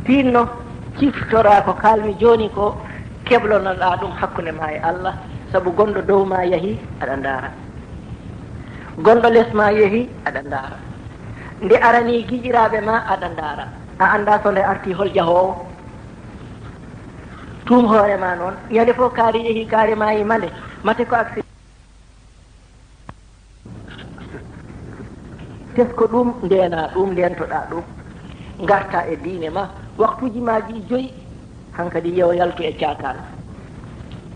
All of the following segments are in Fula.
tinno ciftora ko kalmi joni ko keblonoɗa ɗum hakkude ma e Allah saabu gonɗo dow ma yeehi aɗa ndaara gonɗo less ma yeehi aɗa ndaara nde arani giƴiraɓe ma aɗa ndaara a anda so nde arti hol jahowo tum hoorema noon ñande fof kaari yeehi kaari ma yimande mate ko accident tesko ɗum ndena ɗum ndentoɗa ɗum garta e diine ma waktuji ma ji 5 hankadi yewo yaltu e cakal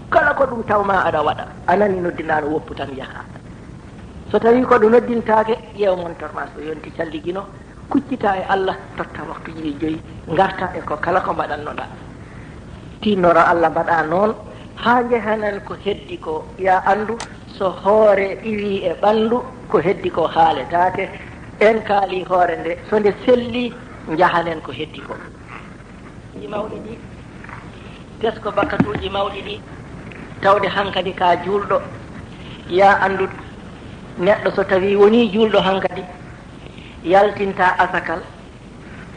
kala ko ɗum tawma aɗa waɗa anani noddinaɗo woppu tan yaha so tawi ko ɗum noddintake ƴeew montorma so yonti calligino kuccita e Allah totta waktuji 5 garta e ko kala ko mbaɗannoɗa tinnoro Allah mbaɗa noon ha jehanan ko heddi ko ya andu so hoore iwi e ɓandu ko heddi ko haaletake en kaali hoore nde so nde selli jahanen ko heddi ko ji mawɗi ɗi tesko bakatuji mawɗi ɗi tawde hankadi ka julɗo ya andu neɗɗo so tawi woni julɗo hankadi yaltinta asakal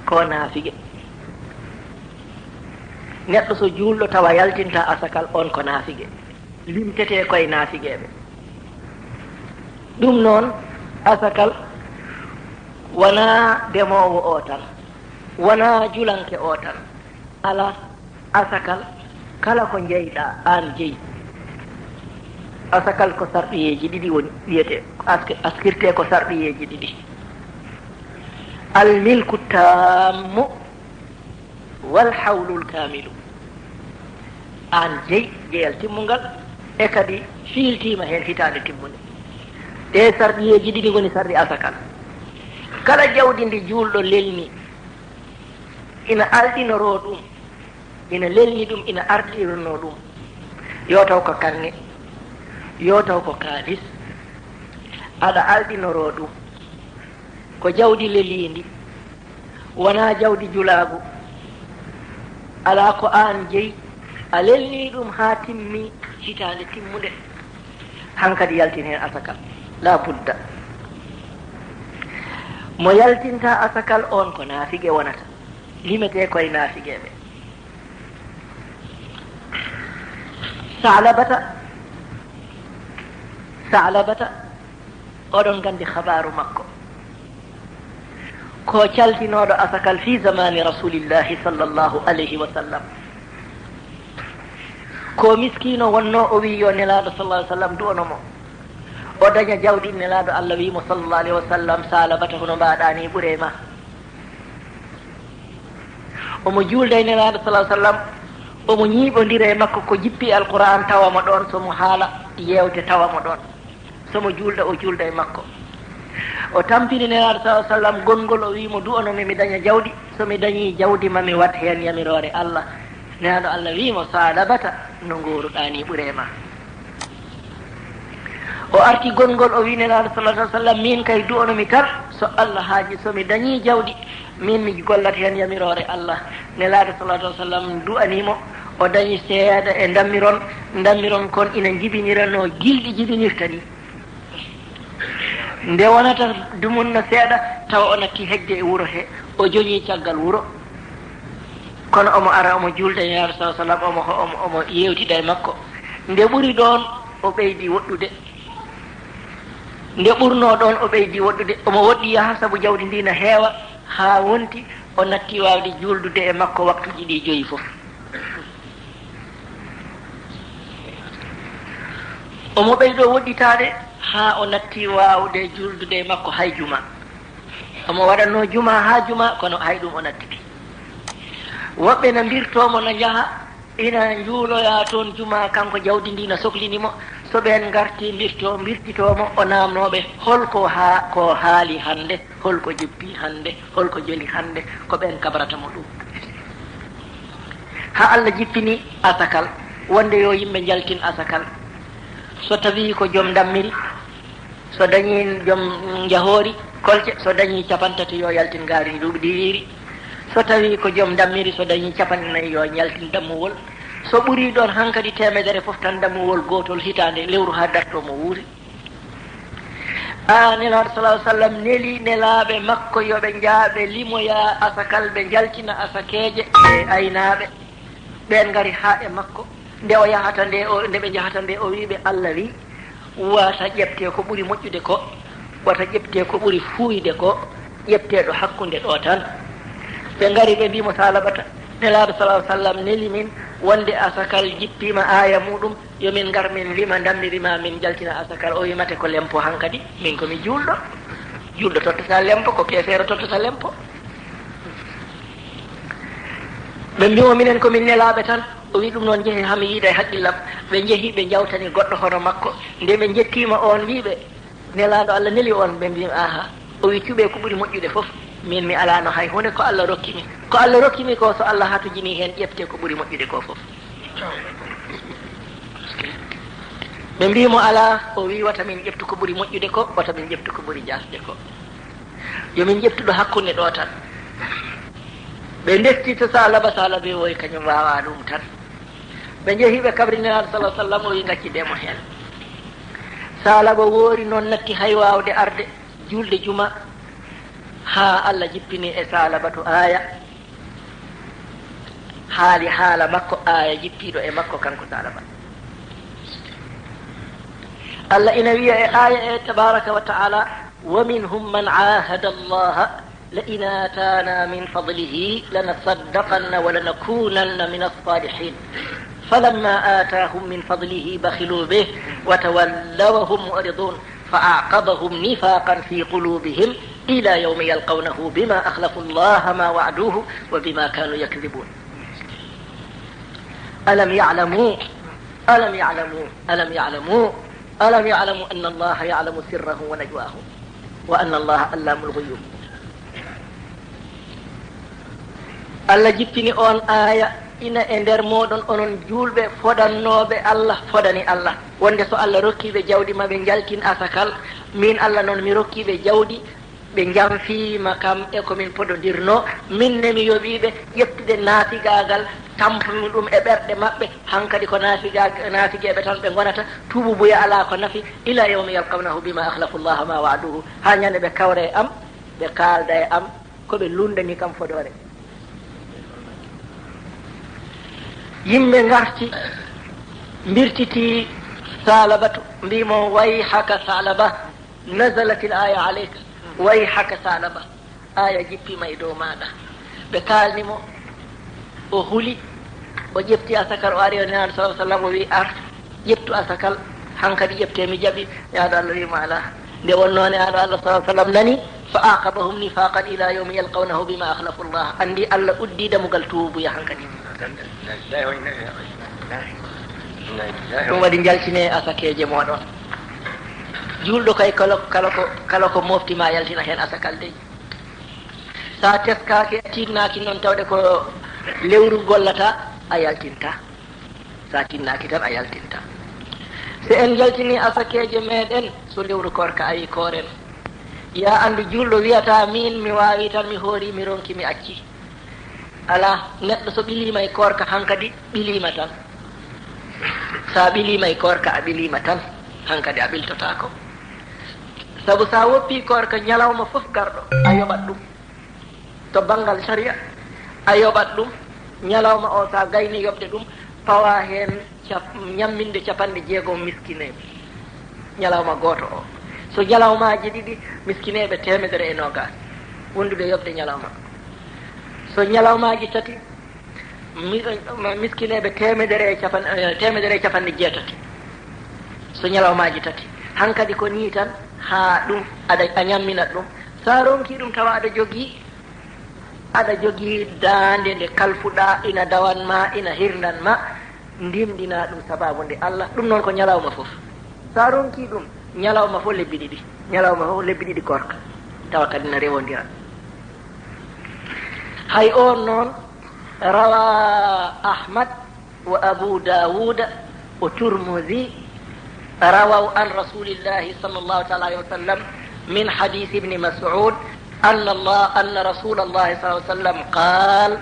ko naafige neɗɗo so julɗo tawa yaltinta asakal on ko naafige limtete koye naafigueɓe ɗum noon asakal wona demowo o tan wona julanke o tan ala asakal kala ko jeyɗa an jeeyi asakal ko sarɗiyeji ɗiɗi woni wiyete askirte ko sarɗiyeji ɗiɗi almilku tammu wal hawlul kamilu an jeeyi jeeyal timmugal e kadi fiiltima hen hitande timmude ɗe sarɗiyeji ɗiɗi goni sarɗi asakal kala jawdi ndi julɗo lelni ina alɗinoro ɗum ina lelni ɗum ina arɗirno ɗum yo taw ko kange yo taw ko kaalis aɗa alɗinoro ɗum ko jawdi lelindi wona jawdi julagu ala ko an jeeyi a lelni ɗum ha timmi hitande timmude hankadi yaltin hen asakal la budda mo yaltinta asakal on ko naafige wonata limete koye naafigueɓe salabata oɗon gandi habaru makko ko caltinoɗo asakal fi zamani rasulillahi sallllahu alayhi wa sallam ko miskino wonno o wi yo nelaɗo sallah ai sallam du'onomo o daña jawdi nelaɗo Allah wimo sallllahu alayhi wa sallam salabata hono mbaɗani ɓuure ma omo julde nelaɗo sallah sallam omo ñiiɓodira e makko ko jippi alquran tawamo ɗon somo haala yewte tawamo ɗon somo julda o julda e makko o tampini nelaɗo sa sallam gongol o wimo du'onomi mi daña jawdi somi dañi jawdi mami wat hen yamirore Allah nelaɗo Allah wimo salabata no goruɗani ɓuure ma o arti gongol o wi nelaɗo sallallahu sallam min kay du'onomi tan so Allah haaji somi dañi jawdi min mi gollat hen yamirore Allah nelaɗo sallallahu sallam du'animo o dañi seeɗa e dammiron kon ina jibinirano gilɗi jibinirta ni nde wonata dumunno seeɗa tawa o natti hegde e wuuro he o joñi caggal wuuro kono omo ara omo julda e nelaɗo sallallahu sallam omo yewtida e makko nde ɓuri ɗon o ɓeydi woɗɗude nde ɓurno ɗon o ɓeydi woɗɗude omo woɗɗi yaha saabu jawdi ndi no heewa ha wonti o natti wawde juldude e makko waktuji ɗi 5 foof omo ɓeyɗo woɗɗitade ha o natti wawde juldude e makko hay juma omo waɗanno juma ha juma kono hay ɗum o nattiki woɓɓe no mbirtomo no jaaha ina juuloya toon juma kanko jawdi ndi no sohlinimo so ɓen garti mbirtitomo o namnoɓe holko ko haali hande holko jippi hande holko joli hande ko ɓen kabratamo ɗum ha Allah jippini asakal wonde yo yimɓe jaltin asakal so tawi ko joom dammiri so dañi joom jahoori kolce so dañi 50 yo yaltin gaari duuɓi ɗiɗiri so tawi ko joom dammiri so dañi 49 yo yaltin dammuwol so ɓuri ɗon hankadi 100 fof tan dammuwol gotol hitande lewru ha dartomo wuuri nelaɗo salah sallam neli nelaɓe makko yoɓe jaaɓe limoya asakal ɓe jaltina asakeje e aynaɓe ɓen gari ha e makko nde o yahata nde ɓe jahata nde o wiɓe Allah wi wata ƴefte ko ɓuuri moƴƴude ko wata ƴefte ko ɓuuri fuuyde ko ƴefteɗo hakkude ɗo tan ɓe gari ɓe mbimo Salabata nelaɗo salah sallam neli min wonde asakal jippima aya muɗum yomin gar min lima dammirima min jaltina asakal o wimate ko lempo hankadi min komi julɗo tottata lempo ko keefere tottata lempo ɓe mbimo minen komin nelaɓe tan o wi ɗum noon jeehi hami yiida e haqqillam ɓe jeehi ɓe jawtani goɗɗo hono makko nde ɓe jettima on wiɓe nelaɗo Allah neli on ɓe mbimi aha o wi cuɓe ko ɓuuri moƴƴude foof min mi alano hay hunde ko Allah rokkimi ko so Allah hatujini hen ƴefte ko ɓuuri moƴƴude ko foof ɓe mbimo ala o wi wata min ƴeftu ko ɓuuri moƴƴude ko wata min ƴeftu ko ɓuuri jasde ko yomin ƴeftuɗo hakkude ɗo tan ɓe ndesti to Salaba woy kañum wawa ɗum tan ɓe jeehi ɓe kabriniraɗo salah sallam o wi gaccidemo hen Salaba woori noon natti hay wawde arde julde juma ha Allah jippini e Salabatu aya haali haala makko aya jippiɗo e makko kanko Salaba Allah ina wiya e aya e tabaraka wa taala wa minhum man ahada allaha la in atana min fadlihi lanasaddaqanna wa lanakunanna min as-salihin فلما آتاهم من فضله بخلوا به وتولوا وهم معرضون فأعقبهم نفاقا في قلوبهم إلى يوم يلقونه بما أخلفوا الله ما وعدوه وبما كانوا يكذبون ألم يعلموا أن الله يعلم سره ونجواه وأن الله علام الغيوب الله جبتني أون آية ina e nder moɗon onon julɓe foɗannoɓe Allah foɗani Allah wonde so Allah rokkiɓe jawdi maɓe jaltin asakal min Allah noon mi rokkiɓe jawdi ɓe jamfima kam e komin poɗodirno minne mi yoɓiɓe ƴettude naafigagal tampumi ɗum e ɓerɗe maɓɓe hankadi ko naafigeɓe tan ɓe gonata tububuya ala ko nafi ila yawmi yalqawnahu bima akhlafu llaha ma wa'aduhu ha ñande ɓe kawre e am ɓe kalda e am koɓe lundani kam foɗore yimɓe garti mbirtiti Salabatu mbimo wayhaka Salaba nazalatil aya aleyka wayhaka Salaba aya jippima e dow maɗa ɓe kalnimo o huuli o ƴefti asakal o ari o nenaɗo salah sallam o wi ar ƴeftu asakal hankadi ƴefte mi jaaɓi yaɗo Allah wima ala nde wonnone aɗo Allah salah sallam nani fa aqabahum nifaqan ila yawmi yalqawnahu bima akhlafu llah andi Allah uddi damugal tuubuya hankadi ɗum waɗi jaltine asakeje moɗon julɗo kay kala ko moftima yaltina hen asakal dey sa teskaki tinnaki noon tawde ko lewru gollata a yaltinta sa tinnaki tan a yaltinta so en jaltini asakeje meɗen so lewru korka ayi koren ya andu julɗo wiyata min mi wawi tan mi hoori mi ronki mi acci ala neɗɗo so ɓilima e korka hankadi ɓilima tan sa ɓilima e korka a ɓilima tan hankadi a ɓiltotako saabu sa woppi korka ñalawma foof garɗo a yoɓat ɗum to banggal sharia a yoɓat ɗum ñalawma o sa gayni yoɓde ɗum pawa hen ñamminde 60 miskineɓe ñalawma goto o so ñalawmaji ɗiɗi miskineɓe 120 wonduɓe yoɓde ñalawma so ñalawmaji tati miskineɓe 160 so ñalawmaji tati hankadi ko ni tan ha ɗum a ñamminat ɗum sa ronki ɗum tawa aɗa jogii dande nde kalfuɗa ina dawanma ina hirdanma ndimɗina ɗum sababu nde Allah ɗum noon ko ñalawma foof sa ronki ɗum ñalawma fof lebbi ɗiɗi korka tawa kadi na rewodira hay on noon rawa Ahmad wa Abu Dawud wa Turmuzi rawaw an rasulillahi sallallahu ta'ala alayhi wa sallam min hadith ibn Mas'ud أن رسول الله صلى الله عليه وسلم قال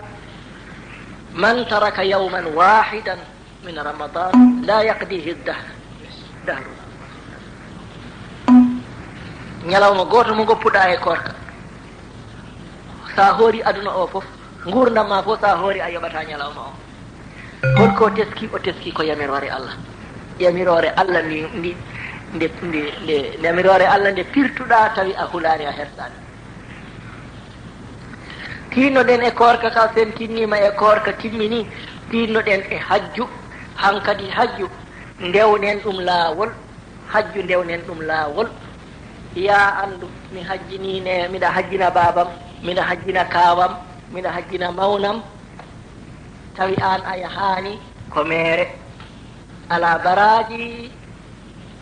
من ترك يوما واحدا من رمضان لا يقضيه الدهر ñalawma goto mo goppuɗa e korka sa hoori aduna o fof gurdam ma fof sa hoori a yoɓata ñalawma o holko teski o teski ko yamirore Allah yamirore Allah nde yamirore Allah nde pirtuɗa tawi a hulani a hersani tinnoɗen e korka ka sen tinnima e korka timmini tinnoɗen e hajju hankadi hajju ndewnen ɗum laawol hajju ndewnen ɗum laawol ya andu mi hajjinine miɗa hajjina babam miɗa hajjina kawam miɗa hajjina mawnam tawi an a yahani ko mere ala baraji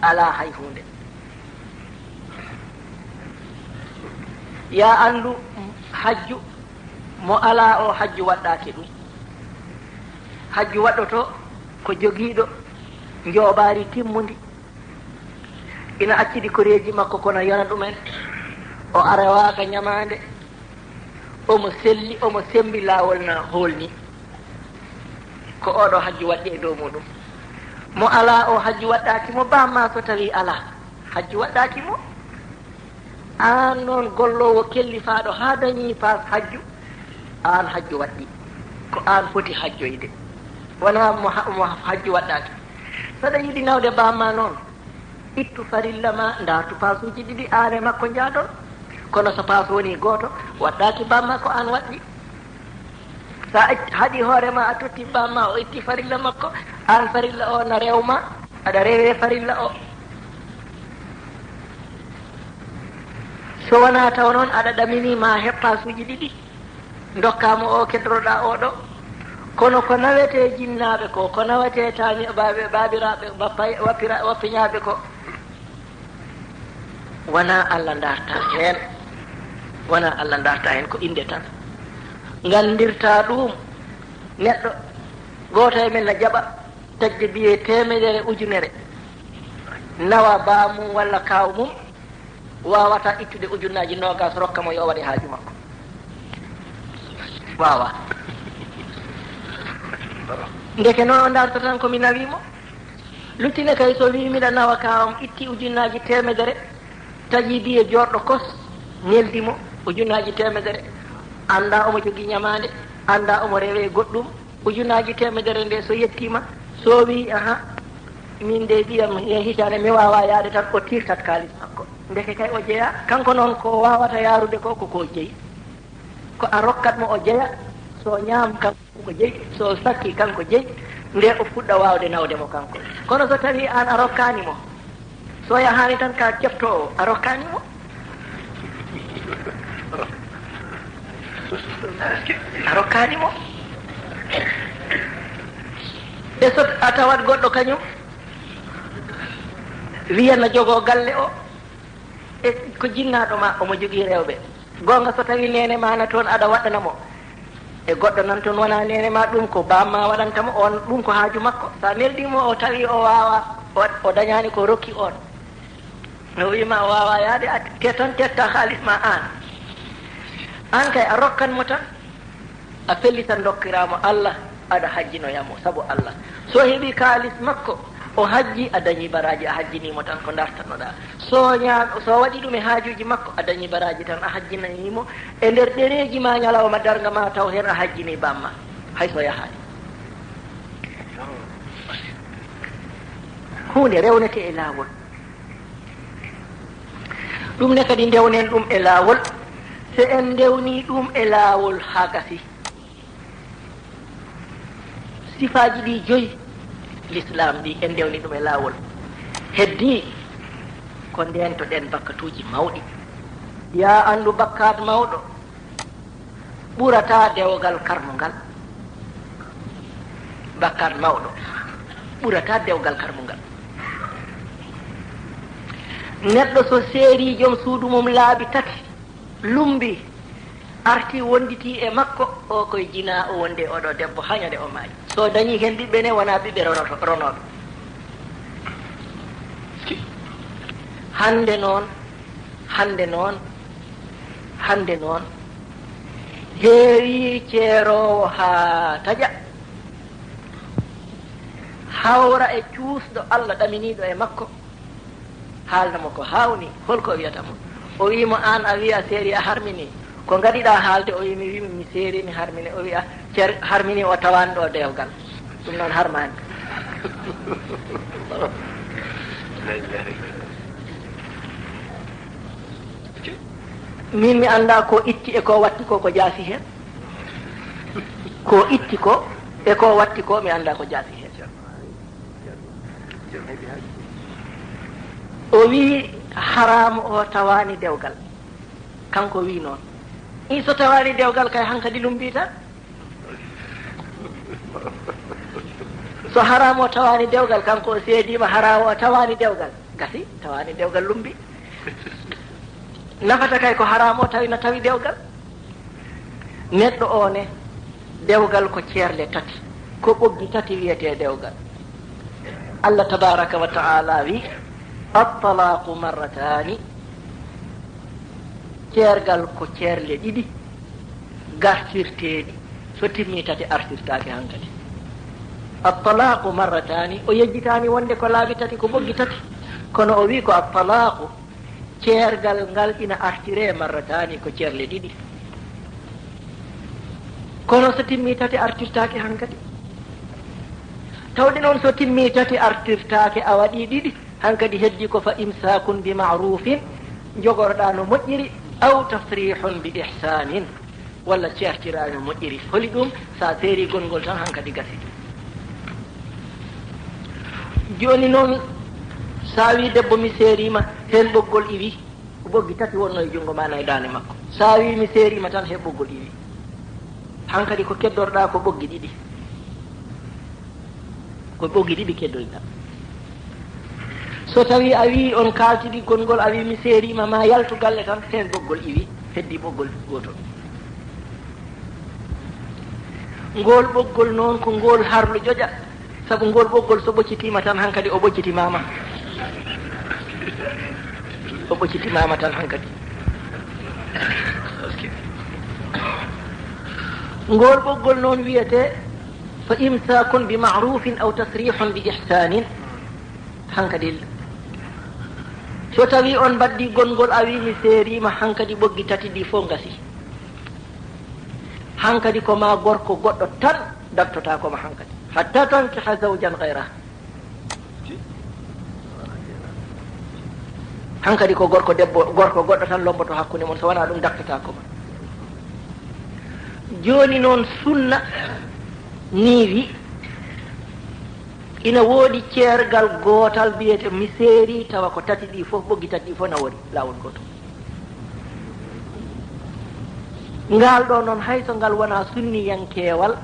ala hay hunde ya andu hajju mo ala o hajju waɗɗaki ɗum hajju waɗɗoto ko jogiiɗo jooɓaari timmundi ina accidi koreeji makko kono yona ɗumen o arewaaka ñamaande omo selli omo sembi laawol na hoolni ko oɗo hajju waɗɗi e dow muɗum mo ala o hajju waɗɗaki mo bamma so tawi ala hajju waɗɗaki mo an noon gollowo kellifaaɗo haa dañii paas hajju an hajju waɗɗi ko an foti hajjoyde wona mo hajju waɗɗaki saɗa yiɗi nawde bamma noon ittu farilla ma dartu pasuji ɗiɗi an e makko jaadon kono so paas woni gooto waɗɗaki bamma ko an waɗɗi sa haɗi hoorema a totti bamma o itti farilla makko an farilla o na rewma aɗa rewe farilla o so wona taw noon aɗa ɗamini ma heɓ pasuji ɗiɗi dokkamo o kedroɗa oɗo kono ko nawete jinnaɓe ko nawete tani babiraɓe wappiñaɓe ko wona Allah darta hen wona Allah darta hen ko inde tan gandirta ɗum neɗɗo goto e men na jaɓa tagde mbiye temedere ujunere nawa bamum walla kaw mum wawata ittude ujunnaji nogas rokka mo yo waɗe haaju makko wawa ndeke noon o darta tan komi nawimo luttine kay so wi miɗa nawa kawam itti ujunnaji temedere taƴi mbiye jorɗo kos neldimo ujunnaji temedere anda omo jogui ñamade anda omo rewe goɗɗum ujunnaji temedere nde so yettima so wi aha min de ɓiyam e hitande mi wawa yaade tan o tirtat kalis makko ndeke kay o jeeya kanko noon ko wawata yarude ko koko jeeyi ko a rokkat mo o jeeya so ñaam kanko ko jeeyi so sakki kanko jeeyi nde o fuɗɗa wawde nawde mo kanko kono so tawi an a rokkani mo so yahani tan ka ƴefto o a rokkani mo a rokkani mo e so a tawat goɗɗo kañum wiyanna jogo galle o e ko jinnaɗo ma omo jogui rewɓe gonga so tawi nene mana toon aɗa waɗanamo e goɗɗo nan toon wona nene ma ɗum ko bamma waɗantamo on ɗum ko haaju makko sa neldimo o tawi o wawa o dañani ko rokki on o wima o wawa yaade a te tan tetta haalis ma an kay a rokkanmo tan a fellitan dokkiramo Allah aɗa hajjinoyamo saabu Allah so heeɓi kaalis makko o hajji a dañi baraji a hajjinimo tan ko dartanoɗa so waɗi ɗum e haajuji makko a dañi baraji tan a hajjinanimo e nder ɗereji ma ñalawma darga ma taw hen a hajjini bamma hayso yahani hunde rewnete e laawol ɗum ne kadi ndewnen ɗum e laawol se en ndewni ɗum e laawol ha gasi sifaji ɗi joyi l'islam ɗi en ndewni ɗum e laawol heddi ko ndentoɗen bakkatuji mawɗi ya andu bakkat mawɗo ɓurata dewgal karmungal bakkat mawɗo ɓurata dewgal karmungal neɗɗo so seeri joom suudu mum laabi tati lumbi arti wonditi e makko o koye jina o wonde oɗo debbo hañade o maayi so dañi hen ɓiɓɓe ne wona ɓiɓɓe ronoɓe hande noon heewi ceerowo ha taƴa hawra e cuusɗo Allah ɗaminiɗo e makko haalnamo ko hawni holko wiyata mo o wimo an a wiya seeri a harmini ko gaɗiɗa haalde o wi mi wimi mi seeri mi harmini o wiya ceer harmini o tawani ɗo dewgal ɗum noon harmani min mi anda ko itti e ko watti ko jaasi hen ko itti ko e ko watti ko mi anda ko jaasi hen o wi haramu o tawani dewgal kanko wi noon i so tawani dewgal kay hankadi lumbi tan so haramu o tawani dewgal kanko o seedima haramu o tawani dewgal gasi tawani dewgal lumbi nafata kay ko haramu o tawi no tawi dewgal neɗɗo o ne dewgal ko ceerle tati ko ɓoggi tati wiyete dewgal Allah tabaraka wa ta'ala wi at-talaqu marratani ceergal ko ceerle ɗiɗi gartirteɗi so timmi tati artirtake hankadi at-talaqu marratani o yejjitani wonde ko laabi tati ko ɓoggi tati kono o wi ko at-talaqu ceergal ngal ina artire marratani ko ceerle ɗiɗi kono so timmi tati artirtake hankadi tawde noon so timmi tati artirtake a waɗi ɗiɗi hankadi heddi ko fa imsakun bi ma'rufin jogorɗa no moƴƴiri aw tasrihun bi ihsanin walla ceertira no moƴƴiri holi ɗum sa seeri gongol tan hankadi gasi joni noon sa wi debbo mi seerima hen ɓoggol iwi ɓoggi tati wonno e jungo ma e dande makko sa wi mi seerima tan he ɓoggol iwi hankadi ko keddorɗa ko ɓoggi ɗiɗi ko ɓoggi ɗiɗi keddoriɗa so tawi a wi on kaltiɗi gongol a wi mi seerima ma yaltu galle tan hen ɓoggol iwi heddi ɓoggol gotol ngol ɓoggol noon ko ngol harlu joƴa saabu ngol ɓoggol so ɓoccitima tan hankadi o ɓoccitimama o ɓoccitimama tan hankadi ngol ɓoggol noon wiyete fa imsakun bi ma'rufin aw tasrihun bi ihsanin hankadi so tawi on baddi gongol a wi mi seerima hankadi ɓoggi tati ɗi fof gasi hankadi ko ma gorko goɗɗo tan daftota koma hankadi hatta tankiha zawjan gayra hankadi ko gorko goɗɗo tan lomboto hakkude mon so wona ɗum daftota koma joni noon sunna niiwi ina woodi ceergal gootal biyete mi seeri tawa ko tati ɗi fof ɓoggi tati ɗi fof na woni laawol goto ngal ɗo noon hayso ngal wona sunniyankewal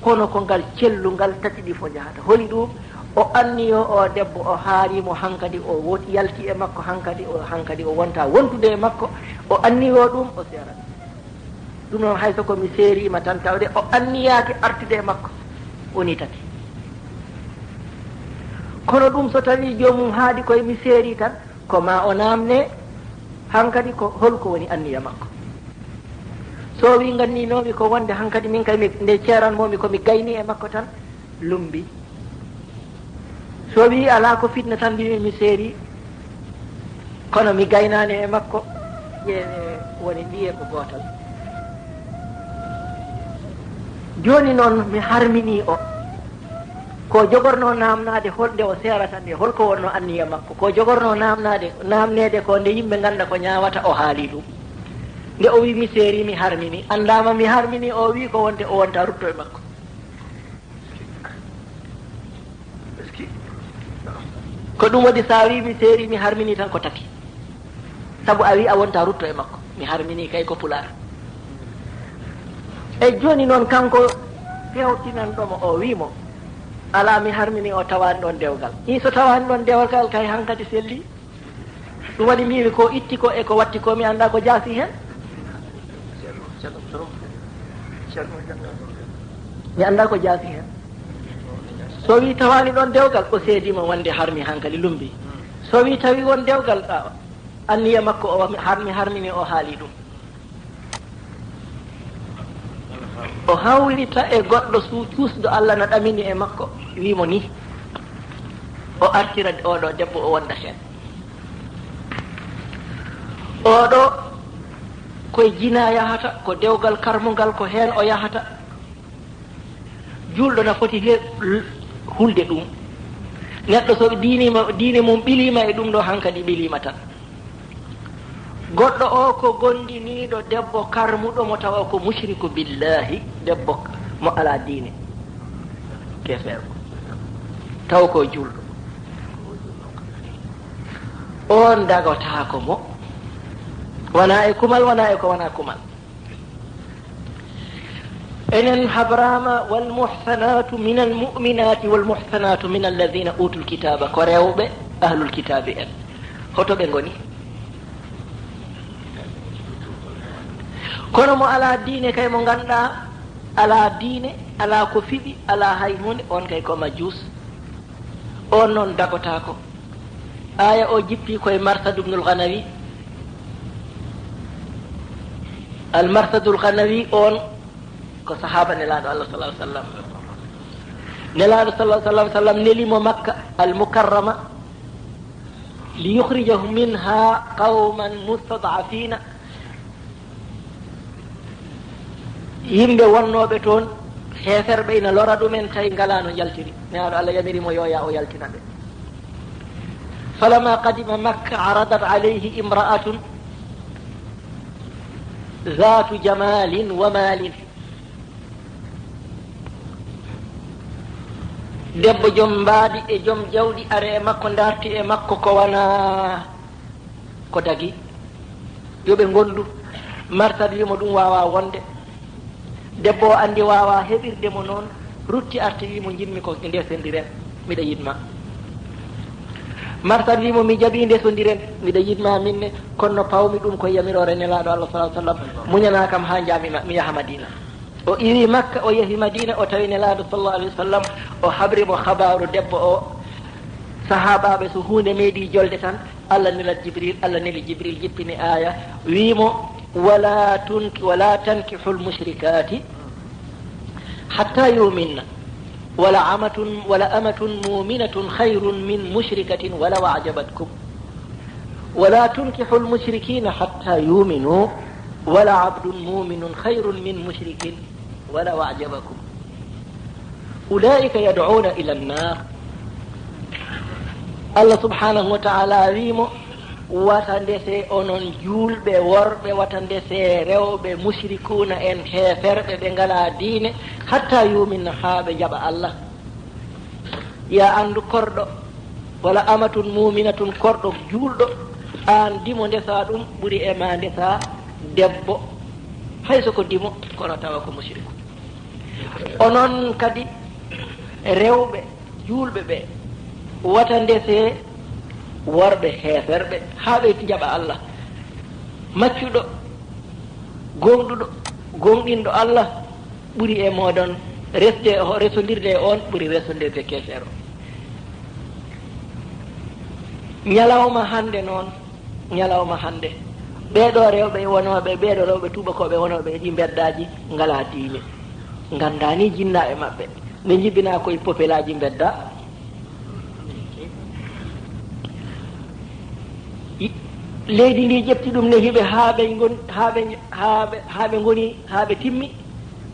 kono ko ngal cellungal tati ɗi fof jahata holi ɗum o anniyo o debbo o haarimo hankadi o woti yalti e makko hankadi o wonta wontude e makko o anniyo ɗum o seerat ɗum noon hayso komi seerima tan tawde o anniyaki artude e makko woni tati kono ɗum so tawi jomum haadi koye mi seeri tan ko ma o namne hankadi ko holko woni anniya makko so wi gandinomi ko wonde hankadi min kay nde ceeranmomi komi gayni e makko tan lumbi so wi ala ko fitna tan mbimi mi seeri kono mi gaynani e makko ƴeewe woni mbiye ko gotal joni noon mi harmini o ko jogorno namnade holde o serata nde holko wonno anniya makko ko jogorno namnede ko nde yimɓe ganda ko ñawata o haali ɗum nde o wi mi seeri mi harmini andama mi harmini o wi ko wonde o wonta rutto e makko ko ɗum waɗi sa wi mi seeri mi harmini tan ko tati saabu a wi a wonta rutto e makko mi harmini kay ko pular e joni noon kanko fewtinanɗomo o wimo ala mi harmini o tawani ɗon dewgal i so tawani ɗon dewgal kay hankadi selli ɗum waɗi miwi ko itti ko e ko watti ko mi anda ko jaasi hen mi anda ko jaasi hen so wi tawani ɗon dewgal o seedima wonde harmi hankadi lumbi so wi tawi won dewgal anniya makko o harmini o haali ɗum o hawrita e goɗɗo cuusɗo Allah no ɗamini e makko wimo ni o artira oɗo debbo o wonda hen oɗo koye jina yahata, ko dewgal karmugal ko hen o yahata. Julɗo na foti hulde ɗum. Neɗɗo so diine mum ɓilima e ɗum ɗo hankadi ɓilima tan. Goɗɗo o ko gondiniɗo debbo karmuɗo mo tawa ko mushriku billahi, debbo mo ala diine kefeero taw ko julɗo, on dagotako mo, wona e kumal, wona e ko wona kumal. enen habrama walmuhsanatu min almu'minati walmuhsanatu min alladhina utul kitaba, ko rewɓe ahlul kitabi en. hoto ɓe goni? kono mo ala diine kay, mo ganduɗa ala diine, ala ko fiɓi, ala hay hunde, on kay ko majus, on noon dagotako. aya o jippi koye Marsad ibnul Ghanawi. al Marsadul Ghanawi on ko sahaba nelaɗo Allah sallallahu alaihi wasallam. nelaɗo sallallahu alaihi wasallam nelimo Makka al Mukarrama li yukhrijahu minha qauman mustad'afina, yimɓe wonnoɓe toon heferɓe ina lora ɗumen tawi ngala no jaltiri. neaɗo Allah yamirimo yoya o yaltina ɓe. falama qadima Makka aradat alayhi imra'atun zatu jamalin wa malin. debbo joom mbaadi e joom jawɗi are e makko, darti e makko ko wana ko dagi, yoɓe gondu. Marsad wimo ɗum wawa wonde. debbo o andi wawa heɓirdemo noon, rutti arti wimo jinmi ko ndesodiren, miɗa yidma. Marsad wimo mi jaaɓi ndesodiren, miɗa yidma minne, kono pawmi ɗum koye yamirore nelaɗo Allah sallallahu alaihi wasallam, muñana kam ha jamima mi yaha Madina. o iwi Makka, o yehi Madina, o tawi nelaɗo sallallahu alaihi wasallam, o habrimo habaru debbo o. sahabaɓe so hunde meeɗi jolde tan, Allah neli Jibril jippini aya wimo wala tankihu lmushrikati hatta yuminna wala amatun muminatun khayrun min mushrikatin walaw ajabatkum wala tunkihu lmushrikina hatta yuminu wala abdun muminun khayrun min mushrikin walaw ajabakum ulaika yad'una ila annar. Allah subhanahu wa ta'ala wimo wata ndese onon julɓe worɓe, wata ndese rewɓe mushrikuna en heferɓe ɓe ngala diine, hatta yuminna ha ɓe jaɓa Allah. ya andu korɗo wala amatun muminatun, korɗo julɗo, an dimo ndesa ɗum ɓuuri e ma ndesa debbo hayso ko dimo, kono tawa ko mushriku. onon kadi rewɓe julɓe ɓe wata ndese worɓe heferɓe ha ɓe jaɓa Allah. maccuɗo gonɗuɗo gonɗinɗo Allah ɓuuri e moɗon resodirde on, ɓuuri resodirde kefero. ñalawma hande noon, ñalawma hande ɓeɗo rewɓe wonoɓe, ɓeɗo rewɓe tubakoɓe wonoɓe ɗi beddaji ngala diine, gandani jinna e mabɓe, ɓe jibbina koye popelaji bedda. leydi ndi ƴefti ɗum ne hiɓe haaɓe goni haaɓe timmi,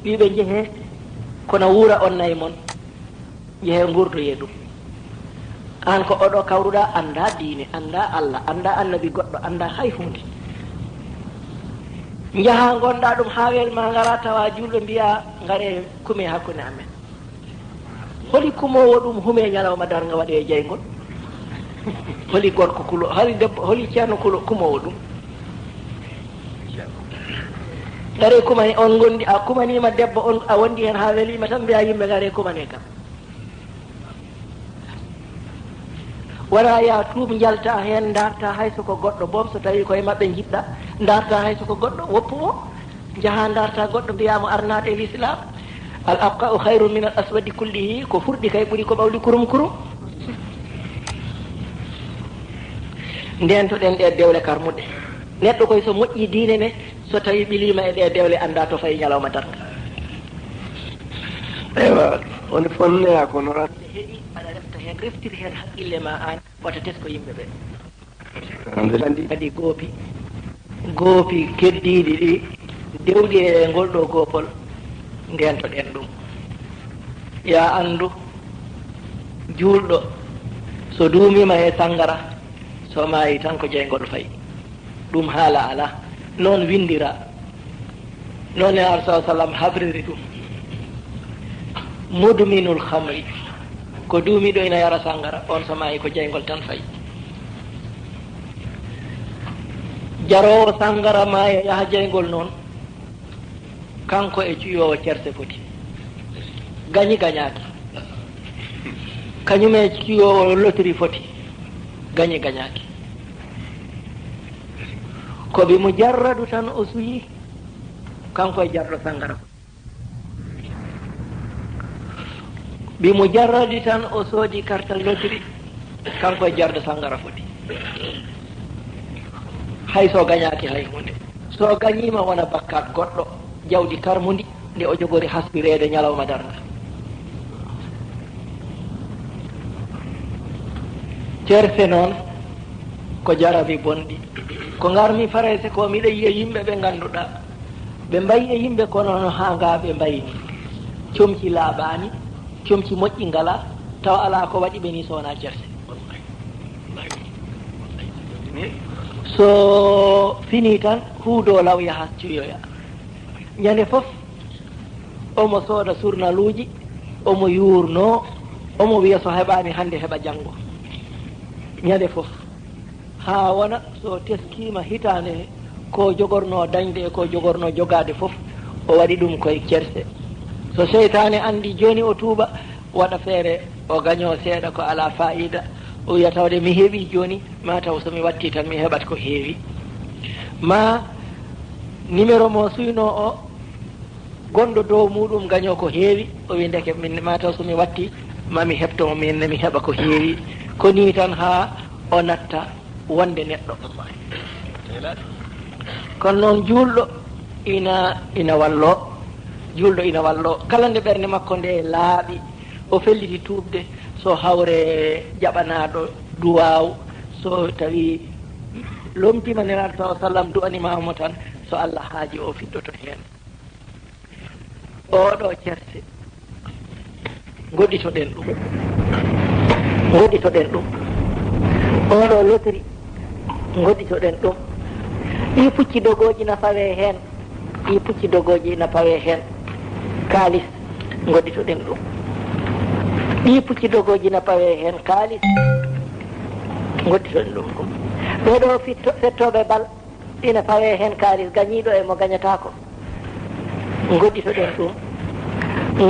wiɓe jeehe kono wuura on nayi moon, jeehe gurdoye ɗum. an ko oɗo kawruɗa anda diine, anda Allah, anda annabi goɗɗo, anda hay hunde. jaha gonɗa ɗum ha welma ngara tawa julɗo mbiya ngare kume hakkude amen. holi kumowo ɗum hume ñalawma darga waɗe e jeygol? holi gorko kulo, holi debbo, holi ceerno kumowo ɗum? ngare kumani on gondi, a kumanima debbo on, a wondi hen ha welima tan mbiya yimɓe ngare kumane kam. wona ya tuub jalta hen darta hayso ko goɗɗo, boom so tawi koye mabɓe jiɗɗa darta hayso ko goɗɗo, woppu o jaha darta goɗɗo mbiyamo arnade e l'islam. al abqa'u hayrun min al aswadi kullihi, ko furɗi kay ɓuuri ko ɓawli kurum kurum. ndentoɗen ɗe dewle karmuɗe. neɗɗo koye so moƴƴi diine ne, so tawi ɓilima e ɗe dewle anda to fayi ñalawma darga. ewa woni fonneya kono rat heeɗi aɗa refta hen, reftiri hen haqqille ma an, wata tesko yimɓe ɓe. andi kadi goopi goofi keddiiɗi ɗi dewɗi e ngol ɗo goopol ndentoɗen ɗum. Ya anndu juulɗo so duumima e sangara so maayi tan ko jeygol fayi. ɗum haala ala noon windira, noon e arsa sallam habriri ɗum. mudminul hamri ko duumiɗo ina yara sangara, on so maayi ko jeygol tan fayi. jarowo sangara maaya yaha jeygol noon, kanko e cuyowo cerse foti gañi gañaaki, kañum e cuyowo lotiri foti gañi gañaaki. ko bi mo jarradu tan o suyi, kanko e jarɗo sangara. bi mo jarradi tan o soodi carte lotiri, kanko e jarɗo sangara foti. hay so gañaaki hay hunde, so gañima wona bakkat goɗɗo jawdi karmundi nde o jogori haspirede ñalawma darnga. cerse noon ko jarabi bonɗi, ko garmi farayse ko miɗa yiya yimɓe ɓe ganduɗa ɓe mbayi e yimɓe kono no ha nga ɓe mbayini, comci laaɓani, comci moƴƴi ngala, taw ala ko waɗi ɓe ni sowona cerse. so fini tan huudo law yaha cuyoya. ñande fof omo sooda surnaluuji, omo yuurno, omo wiya so heɓani hande heɓa janggo. ñande fof ha wona so teskima hitande ko jogorno dañde e ko jogorno jogade fof o waɗi ɗum koye cerse. so seytane andi joni o tuuba, waɗa feere o gaño seeɗa ko ala fa'ida, o wiya tawde mi heeɓi joni, ma taw somi watti tan mi heɓat ko heewi. ma numéro mo suyno o gonɗo dow muɗum gaño ko heewi, o wi ndeke min ma taw somi watti mami heɓto minne mi heɓa ko heewi. ko ni tan ha o natta wonde neɗɗo. kono noon juulɗo ina wallo, juulɗo ina wallo kala nde ɓernde makko nde laaɓi, o felliti tuubde, so hawre jaɓanaɗo duwaw, so tawi lomtima nelaɗo sa sallam du'animamo tan, so Allah haaji o fiɗɗoto hen. oɗo cerse goɗɗitoɗen ɗum, goɗɗitoɗen ɗum. oɗo lotiri goɗɗitoɗen ɗum. ɗi pucci dogoji na fawe hen, ɗi pucci dogoji na fawe hen. kaalis goɗɗitoɗen ɗum. ɗi pucci dogoji na pawe hen kaalis goɗɗitoɗen ɗum. ɓeɗo fettoɓe bal ina pawe hen kaalis, gañiɗo e mo gañatako goɗɗitoɗen ɗum.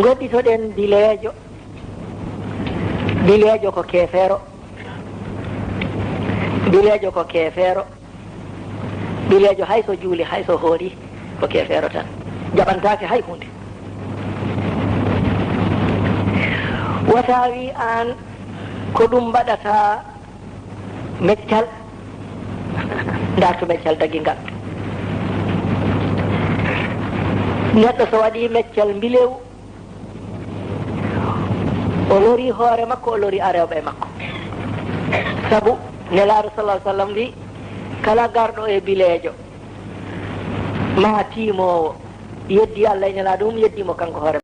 goɗɗitoɗen bileejo, bileejo ko keefeero, bileejo ko keefeero, bileejo hayso juuli hayso hoori ko keefeero tan, jaɓantake hay hunde. wata wi an ko ɗum mbaɗata meccal, dartu meccal dagingal. neɗɗo so waɗi meccal mbilew, o lori hoore makko, o lori arewɓe makko. sabu nelaɗo sallah sallam wi kala garɗo e bileejo ma timowo yeddi Allah e nelaɗo mum yeddimo kanko hoore